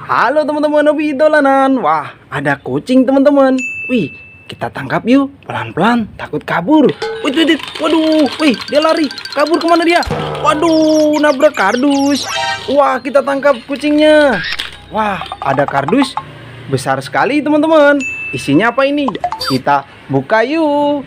Halo teman-teman hobi dolanan. Wah, ada kucing teman-teman. Wih, kita tangkap yuk. Pelan-pelan, takut kabur. Wih, wih, waduh, wih, dia lari. Kabur kemana dia? Waduh, nabrak kardus. Wah, kita tangkap kucingnya. Wah, ada kardus besar sekali teman-teman. Isinya apa ini? Kita buka yuk.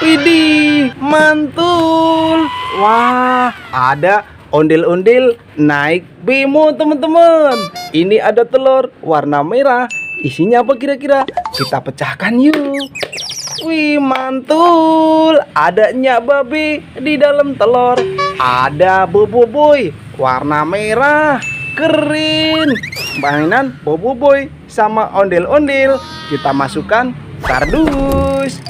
Widih, mantul. Wah, ada ondel-ondel naik bemo teman-teman. Ini ada telur warna merah. Isinya apa kira-kira? Kita pecahkan yuk. Wih, mantul. Ada nyak babe di dalam telur. Ada boboiboy warna merah. Keren. Mainan boboiboy sama ondel-ondel kita masukkan kardus.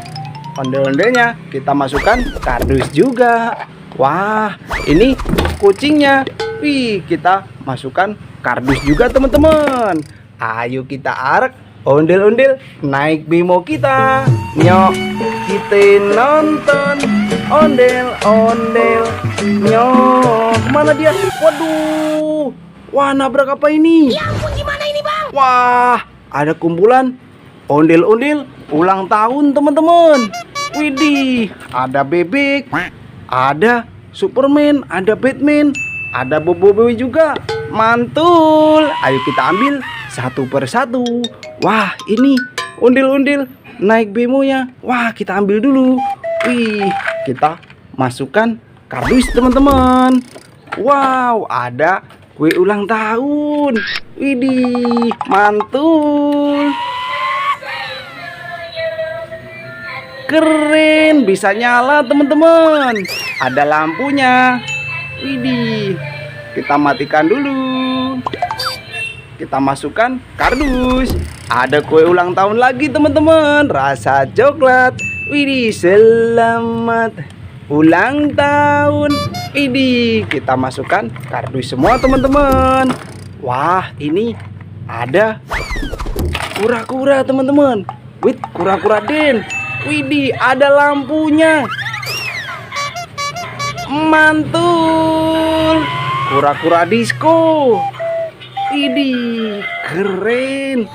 Ondel-ondelnya kita masukkan kardus juga. Wah, ini kucingnya. Wih, kita masukkan kardus juga teman-teman. Ayo kita arak ondel-ondel naik bemo kita. Nyok, kita nonton ondel-ondel. Nyok, mana dia? Waduh, wah, nabrak apa ini? Ya ampun, gimana ini bang? Wah, ada kumpulan ondel-ondel ulang tahun teman-teman. Widih, ada bebek, ada Superman, ada Batman, ada boboiboy juga. Mantul. Ayo kita ambil satu persatu. Wah, ini ondel-ondel naik bemonya. Wah, kita ambil dulu. Wih, kita masukkan kardus teman-teman. Wow, ada kue ulang tahun. Widih, mantul. Keren, bisa nyala teman-teman. Ada lampunya. Widih, kita matikan dulu. Kita masukkan kardus. Ada kue ulang tahun lagi teman-teman, rasa coklat. Widih, selamat ulang tahun. Widih, kita masukkan kardus semua teman-teman. Wah, ini ada kura-kura teman-teman. Wih, kura-kura Den. Widih, ada lampunya. Mantul. Kura-kura disco. Widih, keren.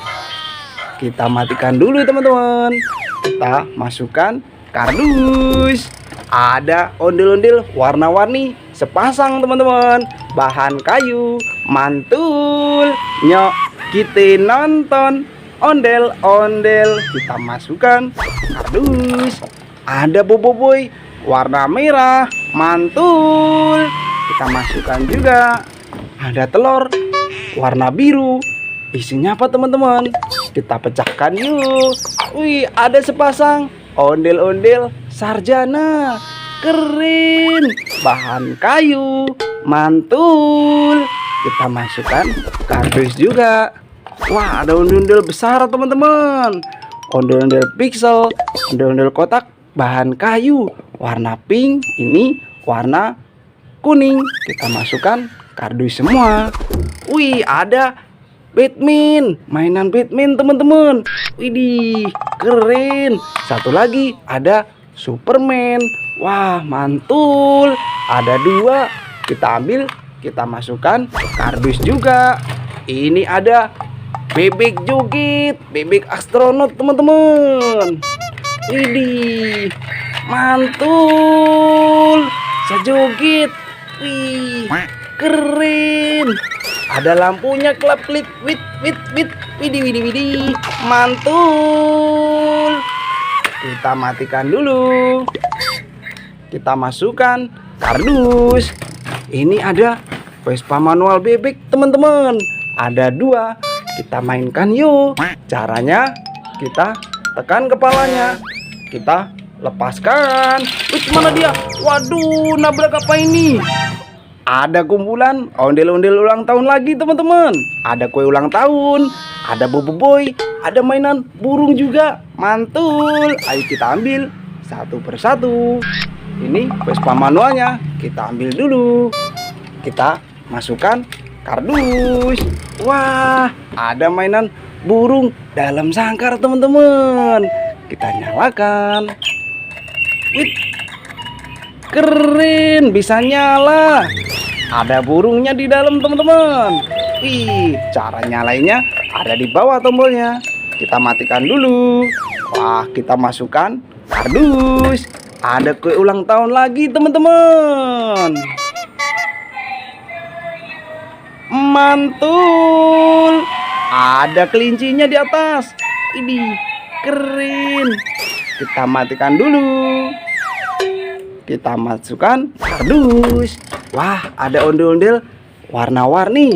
Kita matikan dulu teman-teman. Kita masukkan kardus. Ada ondel-ondel warna-warni sepasang teman-teman. Bahan kayu. Mantul. Nyok, kita nonton ondel-ondel. Kita masukkan kardus. Ada boboiboy warna merah. Mantul. Kita masukkan juga. Ada telur warna biru. Isinya apa teman-teman? Kita pecahkan yuk. Wih, ada sepasang ondel-ondel sarjana. Keren. Bahan kayu. Mantul. Kita masukkan kardus juga. Wah, ada ondel-ondel besar teman-teman. Ondel-ondel pixel, ondel-ondel kotak, bahan kayu, warna pink, ini warna kuning. Kita masukkan kardus semua. Wih, ada Batman, mainan Batman teman-teman. Widih, keren. Satu lagi ada Superman. Wah, mantul. Ada dua. Kita ambil, kita masukkan kardus juga. Ini ada bebek joget, bebek astronot teman-teman. Widih, mantul. Saya joget. Wih, keren. Ada lampunya kelap-kelip, wit, wit, wit. Widih, widih, widih, mantul. Kita matikan dulu. Kita masukkan kardus. Ini ada Vespa manual bebek teman-teman. Ada dua. Kita mainkan yuk. Caranya kita tekan kepalanya. Kita lepaskan. Wih, mana dia? Waduh, nabrak apa ini? Ada kumpulan ondel-ondel ulang tahun lagi teman-teman. Ada kue ulang tahun. Ada boboiboy. Ada mainan burung juga. Mantul. Ayo kita ambil satu persatu. Ini Vespa manualnya. Kita ambil dulu. Kita masukkan kardus. Wah, ada mainan burung dalam sangkar teman-teman. Kita nyalakan. Wih, keren, bisa nyala. Ada burungnya di dalam teman-teman. Wih, cara nyalainnya ada di bawah tombolnya. Kita matikan dulu. Wah, kita masukkan kardus. Ada kue ulang tahun lagi teman-teman. Mantul. Ada kelincinya di atas. Ini keren. Kita matikan dulu. Kita masukkan kardus. Wah, ada ondel-ondel warna-warni.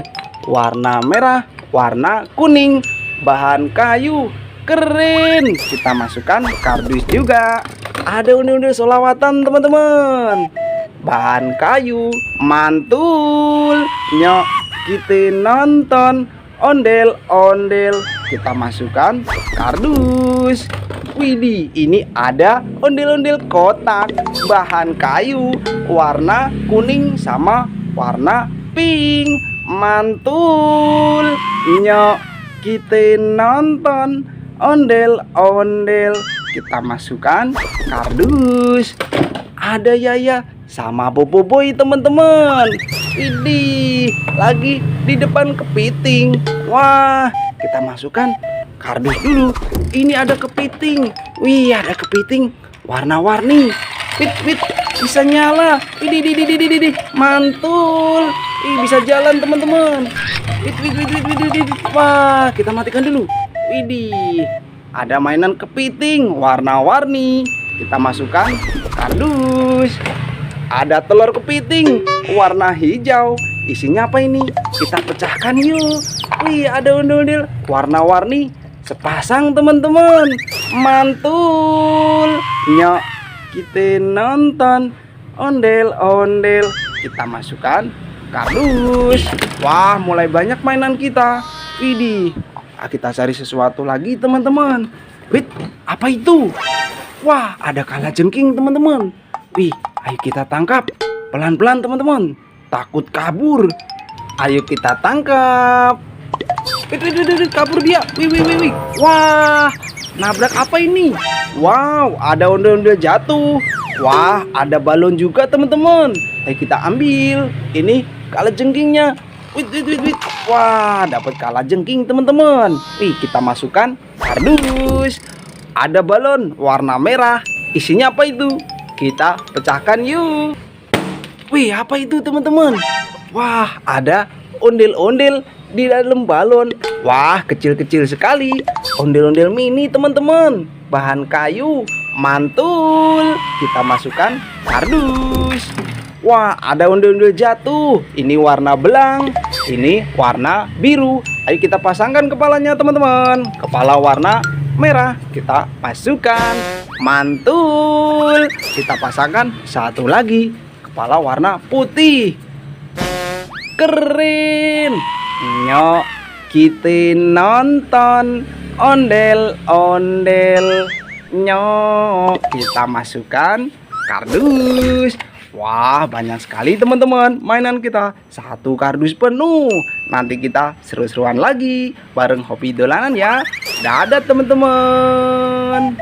Warna merah, warna kuning, bahan kayu. Keren. Kita masukkan kardus juga. Ada ondel-ondel solawatan teman-teman. Bahan kayu. Mantul. Nyok, kita nonton ondel-ondel. Kita masukkan kardus. Widih, ini ada ondel-ondel kotak, bahan kayu, warna kuning sama warna pink. Mantul. Nyok, kita nonton ondel-ondel. Kita masukkan kardus. Ada Yaya sama Bobo Boy teman-teman. Widih, lagi di depan kepiting. Wah, kita masukkan kardus dulu. Ini ada kepiting. Wih, ada kepiting warna-warni. Wit, bisa nyala. Widih, mantul. Ih, bisa jalan teman-teman. Wit. Wah, kita matikan dulu. Widih, ada mainan kepiting warna-warni. Kita masukkan kardus. Ada telur kepiting warna hijau. Isinya apa ini? Kita pecahkan yuk. Wih, ada ondel-ondel warna-warni sepasang teman-teman. Mantul. Nyok, kita nonton ondel-ondel. Kita masukkan kardus. Wah, mulai banyak mainan kita. Widih, kita cari sesuatu lagi teman-teman. Wait, apa itu? Wah, ada kalajengking teman-teman. Wih, ayo kita tangkap pelan-pelan teman-teman. Takut kabur. Ayo kita tangkap. Wih, kabur dia. Wih. Wah, nabrak apa ini? Wow, ada ondel-ondel jatuh. Wah, ada balon juga teman-teman. Ayo kita ambil. Ini kalajengkingnya. Wih. Wah, dapat kalajengking teman-teman. Wih, kita masukkan kardus. Ada balon warna merah. Isinya apa itu? Kita pecahkan yuk. Wih, apa itu teman-teman? Wah, ada ondel-ondel di dalam balon. Wah, kecil-kecil sekali. Ondel-ondel mini teman-teman. Bahan kayu. Mantul. Kita masukkan kardus. Wah, ada ondel-ondel jatuh. Ini warna belang. Ini warna biru. Ayo kita pasangkan kepalanya teman-teman. Kepala warna merah. Kita masukkan. Mantul. Kita pasangkan satu lagi. Kepala warna putih. Keren. Nyok, kita nonton ondel-ondel. Nyok, kita masukkan kardus. Wah, banyak sekali teman-teman mainan kita. Satu kardus penuh. Nanti kita seru-seruan lagi bareng Hobi Dolanan ya. Dadah teman-teman.